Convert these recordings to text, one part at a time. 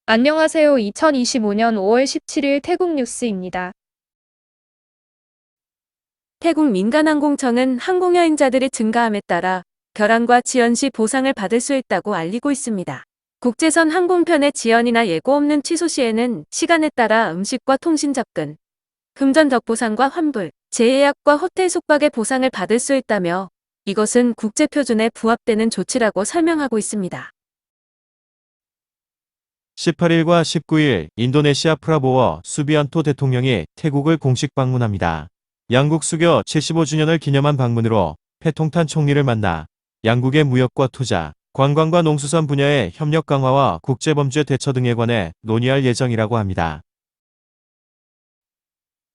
안녕하세요. 2025년 5월 17일 태국 뉴스입니다. 태국 민간항공청은 항공여행자들의 증가함에 따라 결항과 지연 시 보상을 받을 수 있다고 알리고 있습니다. 국제선 항공편의 지연이나 예고 없는 취소 시에는 시간에 따라 음식과 통신 접근, 금전적 보상과 환불, 재예약과 호텔 숙박의 보상을 받을 수 있다며 이것은 국제표준에 부합되는 조치라고 설명하고 있습니다. 18일과 19일 인도네시아 프라보워 수비안토 대통령이 태국을 공식 방문합니다. 양국 수교 75주년을 기념한 방문으로 패통탄 총리를 만나 양국의 무역과 투자, 관광과 농수산 분야의 협력 강화와 국제범죄 대처 등에 관해 논의할 예정이라고 합니다.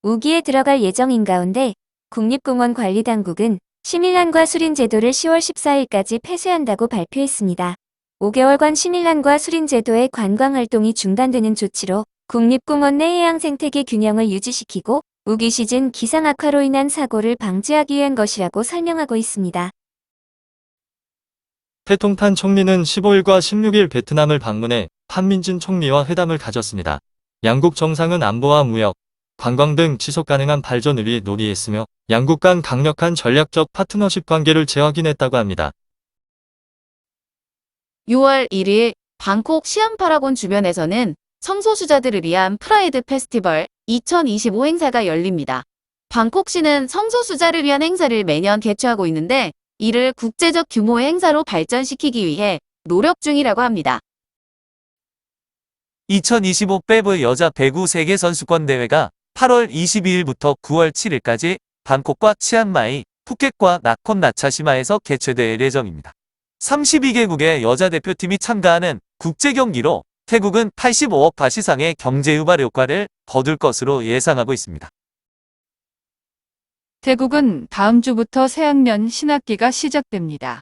우기에 들어갈 예정인 가운데 국립공원관리당국은 신일란과 수린 제도를 10월 14일까지 폐쇄한다고 발표했습니다. 5개월간 신일란과 수린 제도의 관광 활동이 중단되는 조치로 국립공원 내 해양 생태계 균형을 유지시키고 우기 시즌 기상 악화로 인한 사고를 방지하기 위한 것이라고 설명하고 있습니다. 패통탄 총리는 15일과 16일 베트남을 방문해 판민진 총리와 회담을 가졌습니다. 양국 정상은 안보와 무역, 관광 등 지속 가능한 발전을 위해 논의했으며 양국 간 강력한 전략적 파트너십 관계를 재확인했다고 합니다. 6월 1일 방콕 시암파라곤 주변에서는 성소수자들을 위한 프라이드 페스티벌 2025 행사가 열립니다. 방콕시는 성소수자를 위한 행사를 매년 개최하고 있는데 이를 국제적 규모의 행사로 발전시키기 위해 노력 중이라고 합니다. 2025 배브 여자 배구 세계선수권 대회가 8월 22일부터 9월 7일까지 방콕과 치앙마이, 푸켓과 나콘 나차시마에서 개최될 예정입니다. 32개국의 여자 대표팀이 참가하는 국제경기로 태국은 85억 바 이상의 경제유발 효과를 거둘 것으로 예상하고 있습니다. 태국은 다음 주부터 새학년 신학기가 시작됩니다.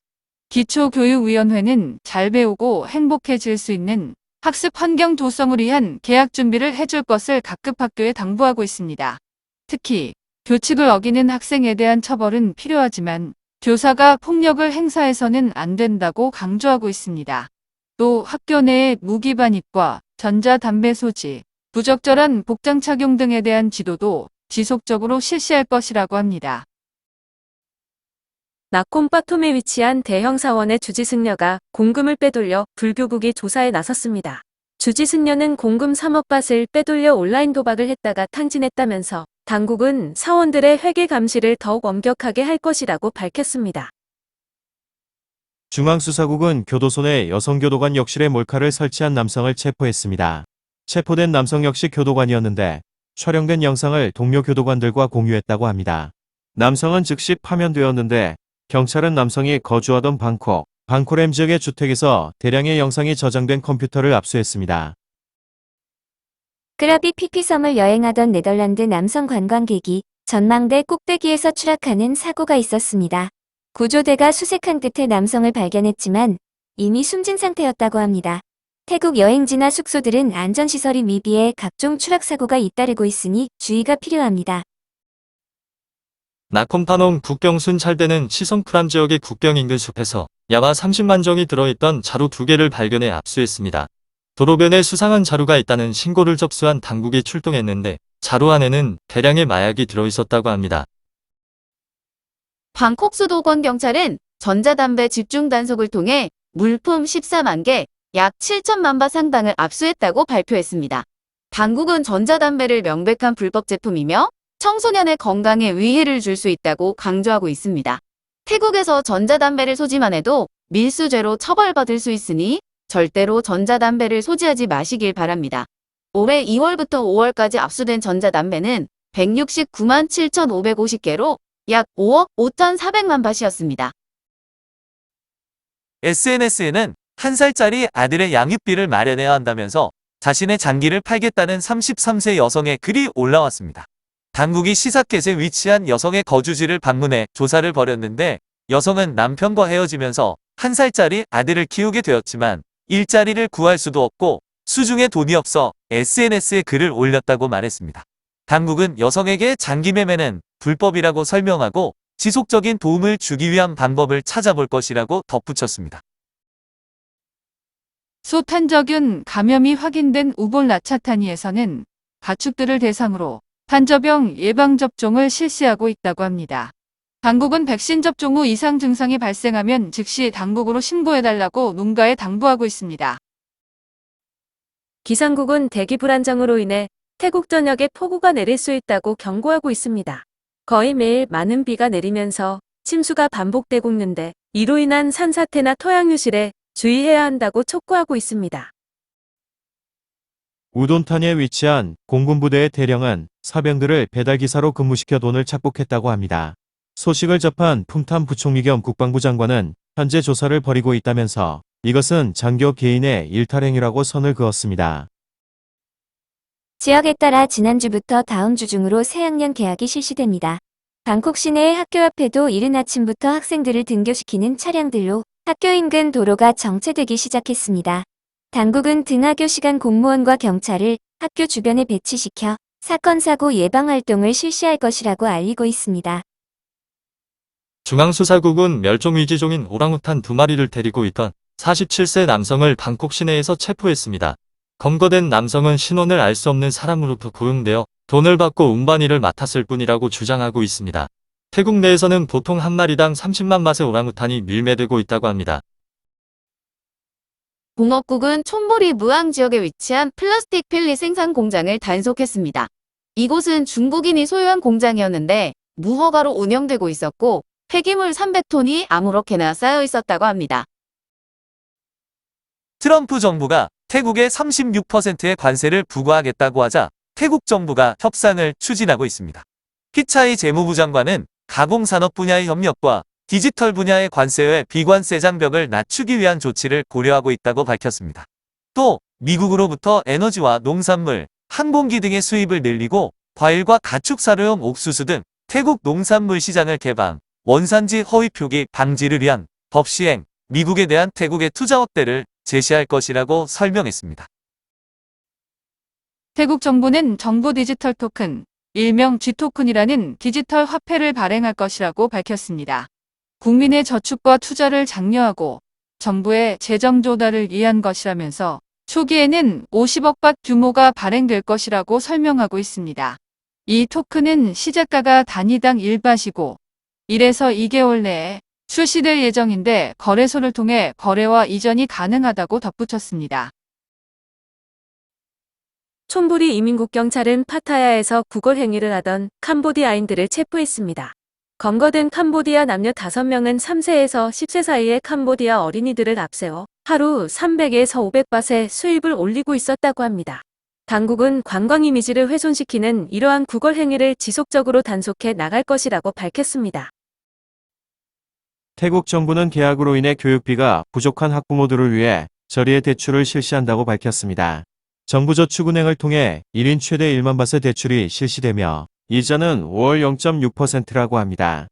기초교육위원회는 잘 배우고 행복해질 수 있는 학습 환경 조성을 위한 계약 준비를 해줄 것을 각급 학교에 당부하고 있습니다. 특히 규칙을 어기는 학생에 대한 처벌은 필요하지만 교사가 폭력을 행사해서는 안 된다고 강조하고 있습니다. 또 학교 내의 무기 반입과 전자담배 소지, 부적절한 복장 착용 등에 대한 지도도 지속적으로 실시할 것이라고 합니다. 나콘 빠톰에 위치한 대형 사원의 주지승려가 공금을 빼돌려 불교국이 조사에 나섰습니다. 주지승려는 공금 3억 밭을 빼돌려 온라인 도박을 했다가 탕진했다면서 당국은 사원들의 회계 감시를 더욱 엄격하게 할 것이라고 밝혔습니다. 중앙수사국은 교도소 내 여성교도관 욕실에 몰카를 설치한 남성을 체포했습니다. 체포된 남성 역시 교도관이었는데 촬영된 영상을 동료 교도관들과 공유했다고 합니다. 남성은 즉시 파면되었는데 경찰은 남성이 거주하던 방코렘 지역의 주택에서 대량의 영상이 저장된 컴퓨터를 압수했습니다. 크라비 피피섬을 여행하던 네덜란드 남성 관광객이 전망대 꼭대기에서 추락하는 사고가 있었습니다. 구조대가 수색한 끝에 남성을 발견했지만 이미 숨진 상태였다고 합니다. 태국 여행지나 숙소들은 안전시설이 미비해 각종 추락사고가 잇따르고 있으니 주의가 필요합니다. 나콘파농 국경 순찰대는 치성프람 지역의 국경 인근 숲에서 야마 30만 정이 들어있던 자루 2개를 발견해 압수했습니다. 도로변에 수상한 자루가 있다는 신고를 접수한 당국이 출동했는데 자루 안에는 대량의 마약이 들어있었다고 합니다. 방콕 수도권 경찰은 전자담배 집중 단속을 통해 물품 14만 개, 약 7천만 바 상당을 압수했다고 발표했습니다. 당국은 전자담배를 명백한 불법 제품이며 청소년의 건강에 위해를 줄 수 있다고 강조하고 있습니다. 태국에서 전자담배를 소지만 해도 밀수죄로 처벌받을 수 있으니 절대로 전자담배를 소지하지 마시길 바랍니다. 올해 2월부터 5월까지 압수된 전자담배는 169만 7,550개로 약 5억 5,400만 밭이었습니다. SNS에는 1살짜리 아들의 양육비를 마련해야 한다면서 자신의 장기를 팔겠다는 33세 여성의 글이 올라왔습니다. 당국이 시사켓에 위치한 여성의 거주지를 방문해 조사를 벌였는데 여성은 남편과 헤어지면서 1살짜리 아들을 키우게 되었지만 일자리를 구할 수도 없고 수중에 돈이 없어 SNS에 글을 올렸다고 말했습니다. 당국은 여성에게 장기 매매는 불법이라고 설명하고 지속적인 도움을 주기 위한 방법을 찾아볼 것이라고 덧붙였습니다. 소탄저균 감염이 확인된 우볼 나차타니에서는 가축들을 대상으로 탄저병 예방접종을 실시하고 있다고 합니다. 당국은 백신 접종 후 이상 증상이 발생하면 즉시 당국으로 신고해달라고 농가에 당부하고 있습니다. 기상국은 대기 불안정으로 인해 태국 전역에 폭우가 내릴 수 있다고 경고하고 있습니다. 거의 매일 많은 비가 내리면서 침수가 반복되고 있는데 이로 인한 산사태나 토양 유실에 주의해야 한다고 촉구하고 있습니다. 우돈탄에 위치한 공군부대의 대령은 사병들을 배달기사로 근무시켜 돈을 착복했다고 합니다. 소식을 접한 품탄 부총리 겸 국방부 장관은 현재 조사를 벌이고 있다면서 이것은 장교 개인의 일탈행위라고 선을 그었습니다. 지역에 따라 지난주부터 다음 주 중으로 새학년 개학이 실시됩니다. 방콕 시내의 학교 앞에도 이른 아침부터 학생들을 등교시키는 차량들로 학교 인근 도로가 정체되기 시작했습니다. 당국은 등하교 시간 공무원과 경찰을 학교 주변에 배치시켜 사건 사고 예방 활동을 실시할 것이라고 알리고 있습니다. 중앙수사국은 멸종위기종인 오랑우탄 2마리를 데리고 있던 47세 남성을 방콕 시내에서 체포했습니다. 검거된 남성은 신원을 알 수 없는 사람으로부터 고용되어 돈을 받고 운반일을 맡았을 뿐이라고 주장하고 있습니다. 태국 내에서는 보통 한 마리당 30만 마리의 오랑우탄이 밀매되고 있다고 합니다. 공업국은 촌보리 무앙 지역에 위치한 플라스틱 필리 생산 공장을 단속했습니다. 이곳은 중국인이 소유한 공장이었는데 무허가로 운영되고 있었고 폐기물 300톤이 아무렇게나 쌓여 있었다고 합니다. 트럼프 정부가 태국에 36%의 관세를 부과하겠다고 하자 태국 정부가 협상을 추진하고 있습니다. 피차이 재무부 장관은 가공산업 분야의 협력과 디지털 분야의 관세의 비관세 장벽을 낮추기 위한 조치를 고려하고 있다고 밝혔습니다. 또 미국으로부터 에너지와 농산물, 항공기 등의 수입을 늘리고 과일과 가축 사료용 옥수수 등 태국 농산물 시장을 개방, 원산지 허위 표기 방지를 위한 법 시행, 미국에 대한 태국의 투자 확대를 제시할 것이라고 설명했습니다. 태국 정부는 정부 디지털 토큰, 일명 G토큰이라는 디지털 화폐를 발행할 것이라고 밝혔습니다. 국민의 저축과 투자를 장려하고 정부의 재정 조달을 위한 것이라면서 초기에는 50억 바 규모가 발행될 것이라고 설명하고 있습니다. 이 토큰은 시작가가 단위당 1밭이고 1에서 2개월 내에 출시될 예정인데 거래소를 통해 거래와 이전이 가능하다고 덧붙였습니다. 촌부리 이민국경찰은 파타야에서 구걸 행위를 하던 캄보디아인들을 체포했습니다. 검거된 캄보디아 남녀 5명은 3세에서 10세 사이의 캄보디아 어린이들을 앞세워 하루 300에서 500밭의 수입을 올리고 있었다고 합니다. 당국은 관광 이미지를 훼손시키는 이러한 구걸 행위를 지속적으로 단속해 나갈 것이라고 밝혔습니다. 태국 정부는 계약으로 인해 교육비가 부족한 학부모들을 위해 저리의 대출을 실시한다고 밝혔습니다. 정부저축은행을 통해 1인 최대 1만 밭의 대출이 실시되며 이자는 월 0.6%라고 합니다.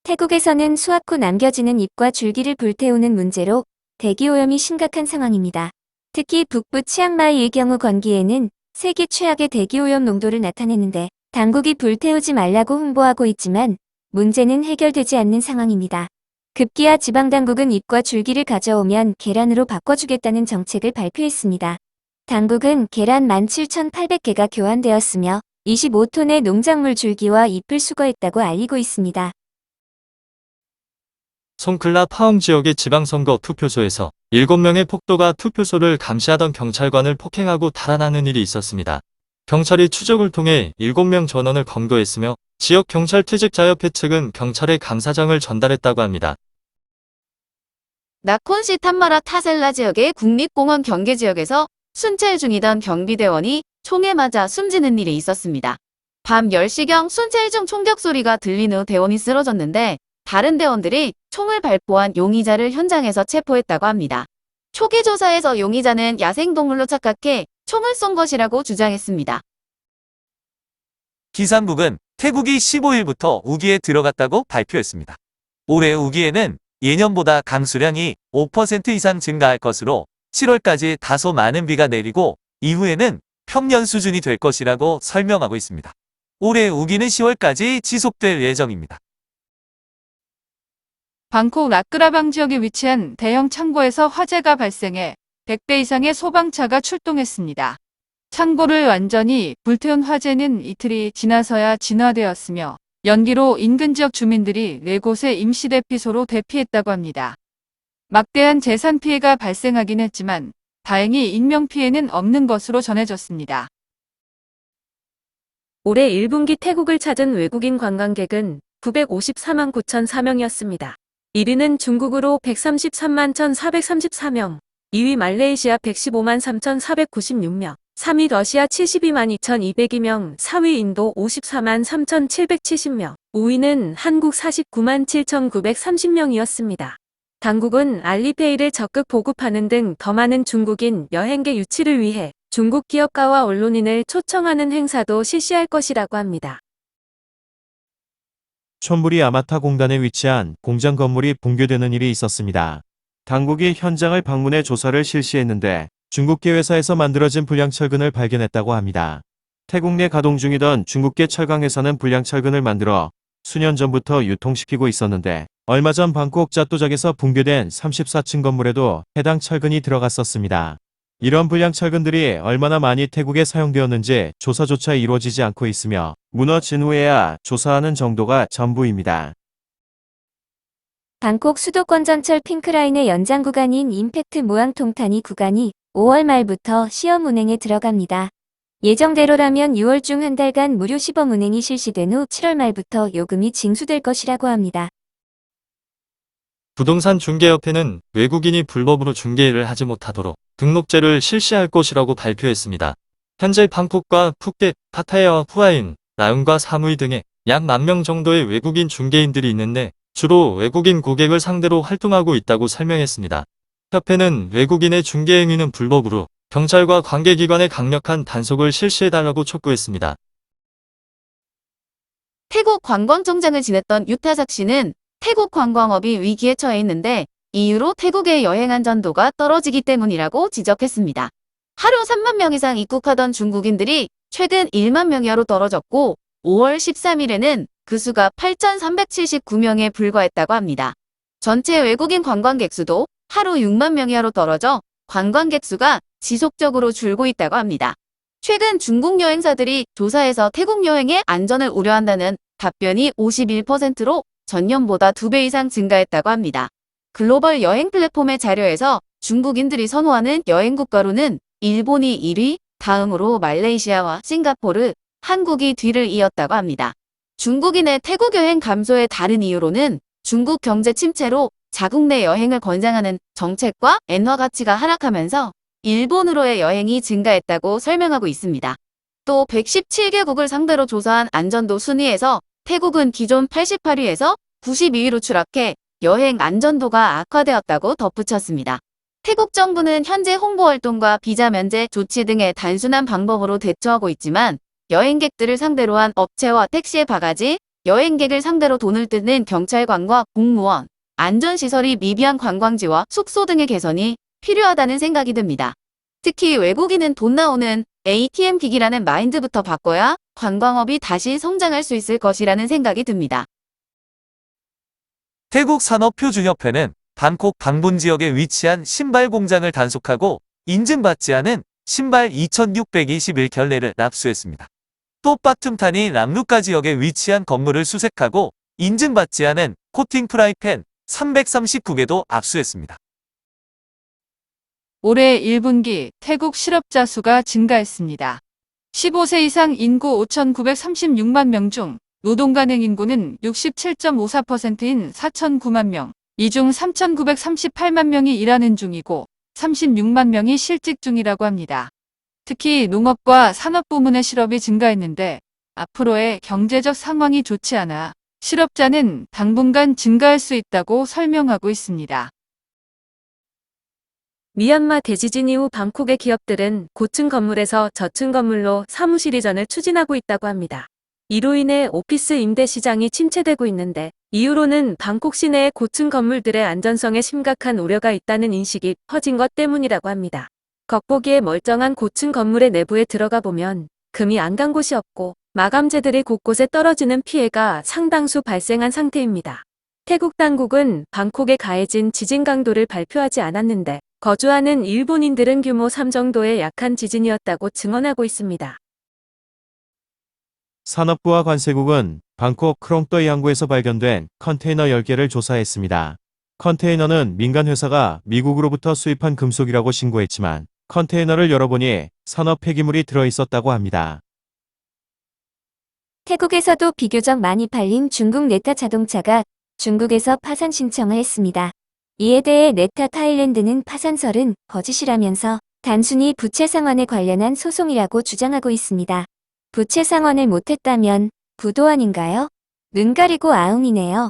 태국에서는 수확 후 남겨지는 잎과 줄기를 불태우는 문제로 대기오염이 심각한 상황입니다. 특히 북부 치앙마이의 경우 건기에는 세계 최악의 대기오염 농도를 나타내는데 당국이 불태우지 말라고 홍보하고 있지만 문제는 해결되지 않는 상황입니다. 급기야 지방당국은 잎과 줄기를 가져오면 계란으로 바꿔주겠다는 정책을 발표했습니다. 당국은 계란 17,800개가 교환되었으며 25톤의 농작물 줄기와 잎을 수거했다고 알리고 있습니다. 송클라 파엄 지역의 지방선거 투표소에서 7명의 폭도가 투표소를 감시하던 경찰관을 폭행하고 달아나는 일이 있었습니다. 경찰이 추적을 통해 7명 전원을 검거했으며 지역 경찰 퇴직자협회 측은 경찰에 감사장을 전달했다고 합니다. 나콘시 탐마라 타셀라 지역의 국립공원 경계지역에서 순찰 중이던 경비대원이 총에 맞아 숨지는 일이 있었습니다. 밤 10시경 순찰 중 총격 소리가 들린 후 대원이 쓰러졌는데 다른 대원들이 총을 발포한 용의자를 현장에서 체포했다고 합니다. 초기 조사에서 용의자는 야생동물로 착각해 총을 쏜 것이라고 주장했습니다. 기상국은 태국이 15일부터 우기에 들어갔다고 발표했습니다. 올해 우기에는 예년보다 강수량이 5% 이상 증가할 것으로 7월까지 다소 많은 비가 내리고 이후에는 평년 수준이 될 것이라고 설명하고 있습니다. 올해 우기는 10월까지 지속될 예정입니다. 방콕 라크라방 지역에 위치한 대형 창고에서 화재가 발생해 100대 이상의 소방차가 출동했습니다. 창고를 완전히 불태운 화재는 이틀이 지나서야 진화되었으며 연기로 인근 지역 주민들이 4곳의 임시 대피소로 대피했다고 합니다. 막대한 재산 피해가 발생하긴 했지만 다행히 인명피해는 없는 것으로 전해졌습니다. 올해 1분기 태국을 찾은 외국인 관광객은 954만 9,004명이었습니다. 1위는 중국으로 133만 1,434명, 2위 말레이시아 115만 3,496명, 3위 러시아 72만 2,202명, 4위 인도 54만 3,770명, 5위는 한국 49만 7,930명이었습니다. 당국은 알리페이를 적극 보급하는 등 더 많은 중국인 여행객 유치를 위해 중국 기업가와 언론인을 초청하는 행사도 실시할 것이라고 합니다. 촌부리 아마타 공단에 위치한 공장 건물이 붕괴되는 일이 있었습니다. 당국이 현장을 방문해 조사를 실시했는데 중국계 회사에서 만들어진 불량철근을 발견했다고 합니다. 태국 내 가동 중이던 중국계 철강회사는 불량철근을 만들어 수년 전부터 유통시키고 있었는데 얼마 전 방콕 짜또작에서 붕괴된 34층 건물에도 해당 철근이 들어갔었습니다. 이런 불량철근들이 얼마나 많이 태국에 사용되었는지 조사조차 이루어지지 않고 있으며 무너진 후에야 조사하는 정도가 전부입니다. 방콕 수도권 전철 핑크라인의 연장 구간인 임팩트 모양 통탄이 구간이 5월 말부터 시험 운행에 들어갑니다. 예정대로라면 6월 중 한 달간 무료 시범 운행이 실시된 후 7월 말부터 요금이 징수될 것이라고 합니다. 부동산 중개협회는 외국인이 불법으로 중개를 하지 못하도록 등록제를 실시할 것이라고 발표했습니다. 현재 방콕과 푸켓, 파타야와 후아인, 라운과 사무이 등에 약 10,000명 정도의 외국인 중개인들이 있는데 주로 외국인 고객을 상대로 활동하고 있다고 설명했습니다. 협회는 외국인의 중개 행위는 불법으로 경찰과 관계기관에 강력한 단속을 실시해달라고 촉구했습니다. 태국 관광청장을 지냈던 유타삭 씨는 태국 관광업이 위기에 처해 있는데 이유로 태국의 여행 안전도가 떨어지기 때문이라고 지적했습니다. 하루 3만 명 이상 입국하던 중국인들이 최근 1만 명 이하로 떨어졌고 5월 13일에는 그 수가 8,379명에 불과했다고 합니다. 전체 외국인 관광객 수도 하루 6만 명 이하로 떨어져 관광객 수가 지속적으로 줄고 있다고 합니다. 최근 중국 여행사들이 조사에서 태국 여행의 안전을 우려한다는 답변이 51%로 전년보다 2배 이상 증가했다고 합니다. 글로벌 여행 플랫폼의 자료에서 중국인들이 선호하는 여행 국가로는 일본이 1위, 다음으로 말레이시아와 싱가포르, 한국이 뒤를 이었다고 합니다. 중국인의 태국 여행 감소의 다른 이유로는 중국 경제 침체로 자국 내 여행을 권장하는 정책과 엔화 가치가 하락하면서 일본으로의 여행이 증가했다고 설명하고 있습니다. 또 117개국을 상대로 조사한 안전도 순위에서 태국은 기존 88위에서 92위로 추락해 여행 안전도가 악화되었다고 덧붙였습니다. 태국 정부는 현재 홍보활동과 비자 면제 조치 등의 단순한 방법으로 대처하고 있지만 여행객들을 상대로 한 업체와 택시의 바가지, 여행객을 상대로 돈을 뜯는 경찰관과 공무원, 안전시설이 미비한 관광지와 숙소 등의 개선이 필요하다는 생각이 듭니다. 특히 외국인은 돈 나오는 ATM 기기라는 마인드부터 바꿔야 관광업이 다시 성장할 수 있을 것이라는 생각이 듭니다. 태국 산업표준협회는 방콕 방분 지역에 위치한 신발 공장을 단속하고 인증받지 않은 신발 2,621켤레를 납수했습니다. 또 빠툼탄이 람루카 지역에 위치한 건물을 수색하고 인증받지 않은 코팅 프라이팬 339개도 압수했습니다. 올해 1분기 태국 실업자 수가 증가했습니다. 15세 이상 인구 5,936만 명 중 노동 가능 인구는 67.54%인 4,009만 명, 이 중 3,938만 명이 일하는 중이고 36만 명이 실직 중이라고 합니다. 특히 농업과 산업 부문의 실업이 증가했는데 앞으로의 경제적 상황이 좋지 않아 실업자는 당분간 증가할 수 있다고 설명하고 있습니다. 미얀마 대지진 이후 방콕의 기업들은 고층 건물에서 저층 건물로 사무실 이전을 추진하고 있다고 합니다. 이로 인해 오피스 임대 시장이 침체되고 있는데 이유로는 방콕 시내의 고층 건물들의 안전성에 심각한 우려가 있다는 인식이 퍼진 것 때문이라고 합니다. 겉보기에 멀쩡한 고층 건물의 내부에 들어가 보면 금이 안 간 곳이 없고 마감재들이 곳곳에 떨어지는 피해가 상당수 발생한 상태입니다. 태국 당국은 방콕에 가해진 지진 강도를 발표하지 않았는데 거주하는 일본인들은 규모 3 정도의 약한 지진이었다고 증언하고 있습니다. 산업부와 관세국은 방콕 크롱떠이 항구에서 발견된 컨테이너 10개를 조사했습니다. 컨테이너는 민간 회사가 미국으로부터 수입한 금속이라고 신고했지만 컨테이너를 열어보니 산업 폐기물이 들어있었다고 합니다. 태국에서도 비교적 많이 팔린 중국 네타 자동차가 중국에서 파산 신청을 했습니다. 이에 대해 네타 타일랜드는 파산설은 거짓이라면서 단순히 부채 상환에 관련한 소송이라고 주장하고 있습니다. 부채 상환을 못했다면 부도 아닌가요? 눈 가리고 아웅이네요.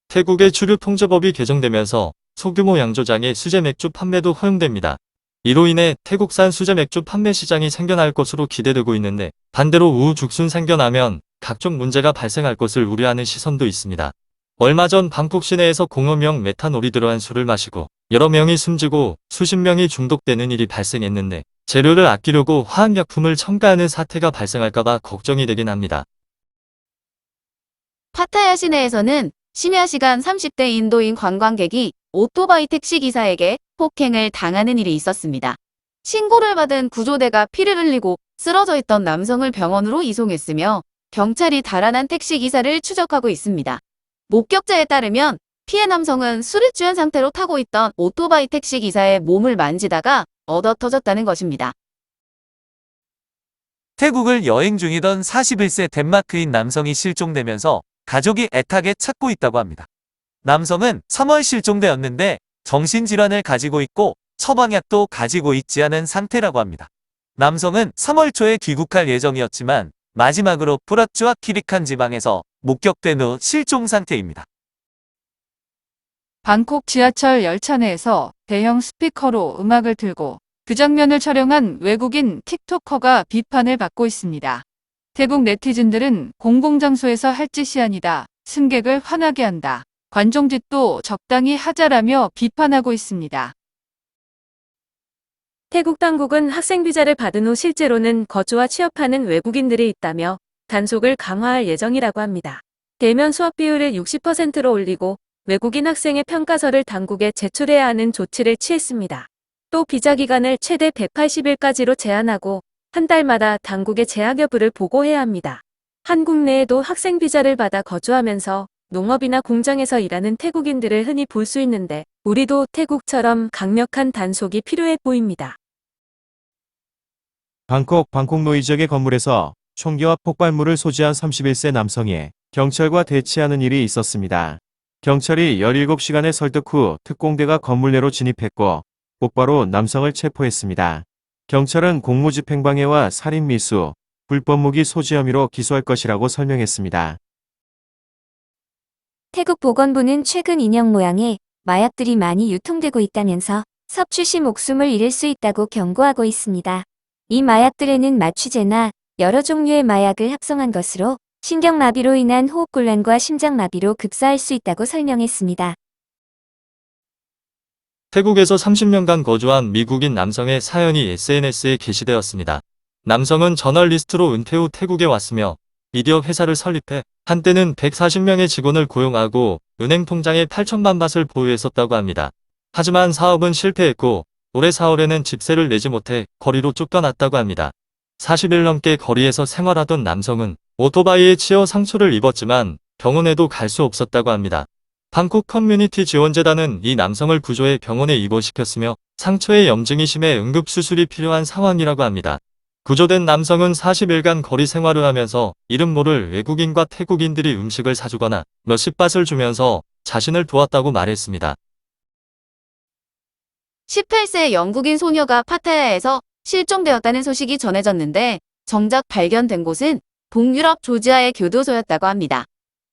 태국의 주류 통제법이 개정되면서 소규모 양조장의 수제 맥주 판매도 허용됩니다. 이로 인해 태국산 수제 맥주 판매 시장이 생겨날 것으로 기대되고 있는데 반대로 우후죽순 생겨나면 각종 문제가 발생할 것을 우려하는 시선도 있습니다. 얼마 전 방콕 시내에서 공허명 메탄올이 들어간 술을 마시고 여러 명이 숨지고 수십 명이 중독되는 일이 발생했는데 재료를 아끼려고 화학약품을 첨가하는 사태가 발생할까봐 걱정이 되긴 합니다. 파타야 시내에서는 심야 시간 30대 인도인 관광객이 오토바이 택시기사에게 폭행을 당하는 일이 있었습니다. 신고를 받은 구조대가 피를 흘리고 쓰러져 있던 남성을 병원으로 이송했으며 경찰이 달아난 택시기사를 추적하고 있습니다. 목격자에 따르면 피해 남성은 술에 취한 상태로 타고 있던 오토바이 택시기사의 몸을 만지다가 얻어터졌다는 것입니다. 태국을 여행 중이던 41세 덴마크인 남성이 실종되면서 가족이 애타게 찾고 있다고 합니다. 남성은 3월 실종되었는데 정신질환을 가지고 있고 처방약도 가지고 있지 않은 상태라고 합니다. 남성은 3월 초에 귀국할 예정이었지만 마지막으로 프라츠와 키리칸 지방에서 목격된 후 실종 상태입니다. 방콕 지하철 열차 내에서 대형 스피커로 음악을 틀고 그 장면을 촬영한 외국인 틱토커가 비판을 받고 있습니다. 태국 네티즌들은 공공장소에서 할 짓이 아니다. 승객을 화나게 한다. 관종짓도 적당히 하자라며 비판하고 있습니다. 태국 당국은 학생 비자를 받은 후 실제로는 거주와 취업하는 외국인들이 있다며 단속을 강화할 예정이라고 합니다. 대면 수업 비율을 60%로 올리고 외국인 학생의 평가서를 당국에 제출해야 하는 조치를 취했습니다. 또 비자 기간을 최대 180일까지로 제한하고 한 달마다 당국에 재학 여부를 보고해야 합니다. 한국 내에도 학생 비자를 받아 거주하면서 농업이나 공장에서 일하는 태국인들을 흔히 볼 수 있는데 우리도 태국처럼 강력한 단속이 필요해 보입니다. 방콕 노이 지역의 건물에서 총기와 폭발물을 소지한 31세 남성이 경찰과 대치하는 일이 있었습니다. 경찰이 17시간의 설득 후 특공대가 건물 내로 진입했고 곧바로 남성을 체포했습니다. 경찰은 공무집행방해와 살인미수, 불법 무기 소지 혐의로 기소할 것이라고 설명했습니다. 태국 보건부는 최근 인형 모양의 마약들이 많이 유통되고 있다면서 섭취 시 목숨을 잃을 수 있다고 경고하고 있습니다. 이 마약들에는 마취제나 여러 종류의 마약을 합성한 것으로 신경마비로 인한 호흡곤란과 심장마비로 급사할 수 있다고 설명했습니다. 태국에서 30년간 거주한 미국인 남성의 사연이 SNS에 게시되었습니다. 남성은 저널리스트로 은퇴 후 태국에 왔으며 미디어 회사를 설립해 한때는 140명의 직원을 고용하고 은행 통장에 8천만 바트를 보유했었다고 합니다. 하지만 사업은 실패했고 올해 4월에는 집세를 내지 못해 거리로 쫓겨났다고 합니다. 40일 넘게 거리에서 생활하던 남성은 오토바이에 치여 상처를 입었지만 병원에도 갈 수 없었다고 합니다. 방콕 커뮤니티 지원재단은 이 남성을 구조해 병원에 입원시켰으며 상처에 염증이 심해 응급수술이 필요한 상황이라고 합니다. 구조된 남성은 40일간 거리 생활을 하면서 이름 모를 외국인과 태국인들이 음식을 사주거나 몇십 바트를 주면서 자신을 도왔다고 말했습니다. 18세 영국인 소녀가 파타야에서 실종되었다는 소식이 전해졌는데 정작 발견된 곳은 동유럽 조지아의 교도소였다고 합니다.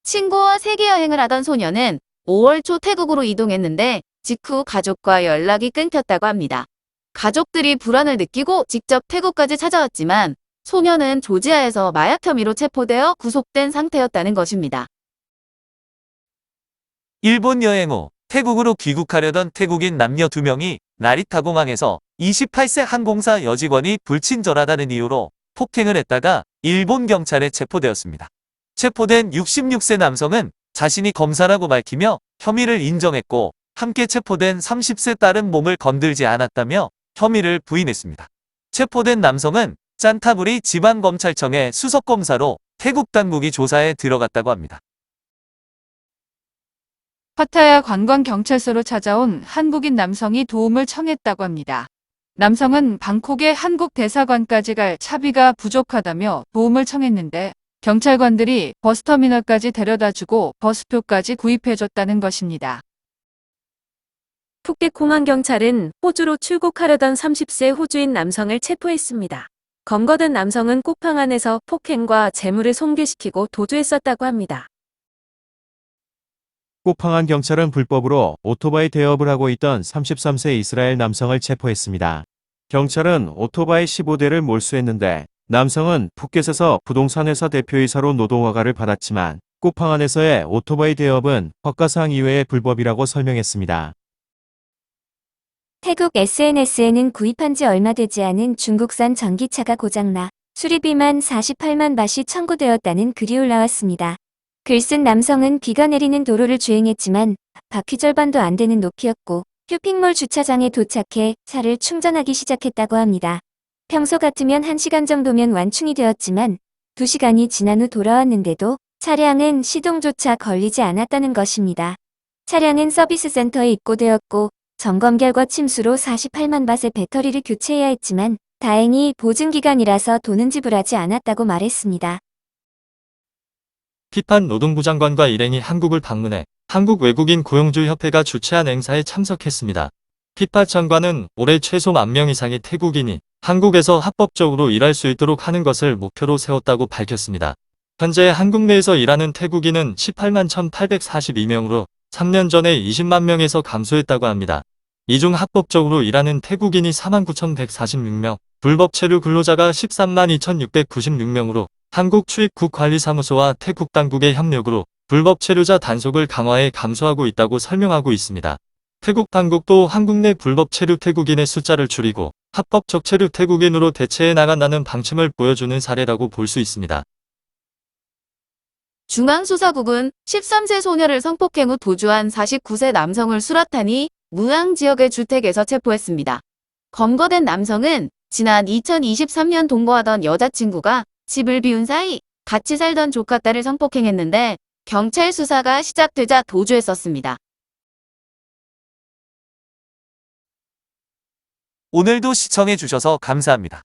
친구와 세계 여행을 하던 소녀는 5월 초 태국으로 이동했는데 직후 가족과 연락이 끊겼다고 합니다. 가족들이 불안을 느끼고 직접 태국까지 찾아왔지만 소녀는 조지아에서 마약 혐의로 체포되어 구속된 상태였다는 것입니다. 일본 여행 후 태국으로 귀국하려던 태국인 남녀 2명이 나리타 공항에서 28세 항공사 여직원이 불친절하다는 이유로 폭행을 했다가 일본 경찰에 체포되었습니다. 체포된 66세 남성은 자신이 검사라고 밝히며 혐의를 인정했고 함께 체포된 30세 딸은 몸을 건들지 않았다며 혐의를 부인했습니다. 체포된 남성은 짠타부리 지방검찰청의 수석검사로 태국 당국이 조사에 들어갔다고 합니다. 파타야 관광경찰서로 찾아온 한국인 남성이 도움을 청했다고 합니다. 남성은 방콕의 한국 대사관까지 갈 차비가 부족하다며 도움을 청했는데 경찰관들이 버스터미널까지 데려다주고 버스표까지 구입해줬다는 것입니다. 푸켓 공항경찰은 호주로 출국하려던 30세 호주인 남성을 체포했습니다. 검거된 남성은 쿠팡 안에서 폭행과 재물을 손괴시키고 도주했었다고 합니다. 쿠팡안 경찰은 불법으로 오토바이 대업을 하고 있던 33세 이스라엘 남성을 체포했습니다. 경찰은 오토바이 15대를 몰수했는데 남성은 푸켓에서 부동산 회사 대표이사로 노동허가를 받았지만 쿠팡안에서의 오토바이 대업은 허가사항 이외에 불법이라고 설명했습니다. 태국 SNS에는 구입한 지 얼마 되지 않은 중국산 전기차가 고장나 수리비만 48만 바시 청구되었다는 글이 올라왔습니다. 글 쓴 남성은 비가 내리는 도로를 주행했지만 바퀴 절반도 안 되는 높이였고 쇼핑몰 주차장에 도착해 차를 충전하기 시작했다고 합니다. 평소 같으면 1시간 정도면 완충이 되었지만 2시간이 지난 후 돌아왔는데도 차량은 시동조차 걸리지 않았다는 것입니다. 차량은 서비스 센터에 입고되었고 점검 결과 침수로 48만 밭의 배터리를 교체해야 했지만 다행히 보증기간이라서 돈은 지불하지 않았다고 말했습니다. 피판 노동부 장관과 일행이 한국을 방문해 한국 외국인 고용주 협회가 주최한 행사에 참석했습니다. 피파 장관은 올해 최소 10,000명 이상의 태국인이 한국에서 합법적으로 일할 수 있도록 하는 것을 목표로 세웠다고 밝혔습니다. 현재 한국 내에서 일하는 태국인은 18만 1,842명으로 3년 전에 20만 명에서 감소했다고 합니다. 이 중 합법적으로 일하는 태국인이 49,146명, 불법 체류 근로자가 13만 2,696명으로 한국 출입국관리사무소와 태국 당국의 협력으로 불법 체류자 단속을 강화해 감소하고 있다고 설명하고 있습니다. 태국 당국도 한국 내 불법 체류 태국인의 숫자를 줄이고 합법적 체류 태국인으로 대체해 나간다는 방침을 보여주는 사례라고 볼 수 있습니다. 중앙수사국은 13세 소녀를 성폭행 후 도주한 49세 남성을 수라타니 무앙 지역의 주택에서 체포했습니다. 검거된 남성은 지난 2023년 동거하던 여자친구가 집을 비운 사이 같이 살던 조카 딸을 성폭행했는데 경찰 수사가 시작되자 도주했었습니다. 오늘도 시청해주셔서 감사합니다.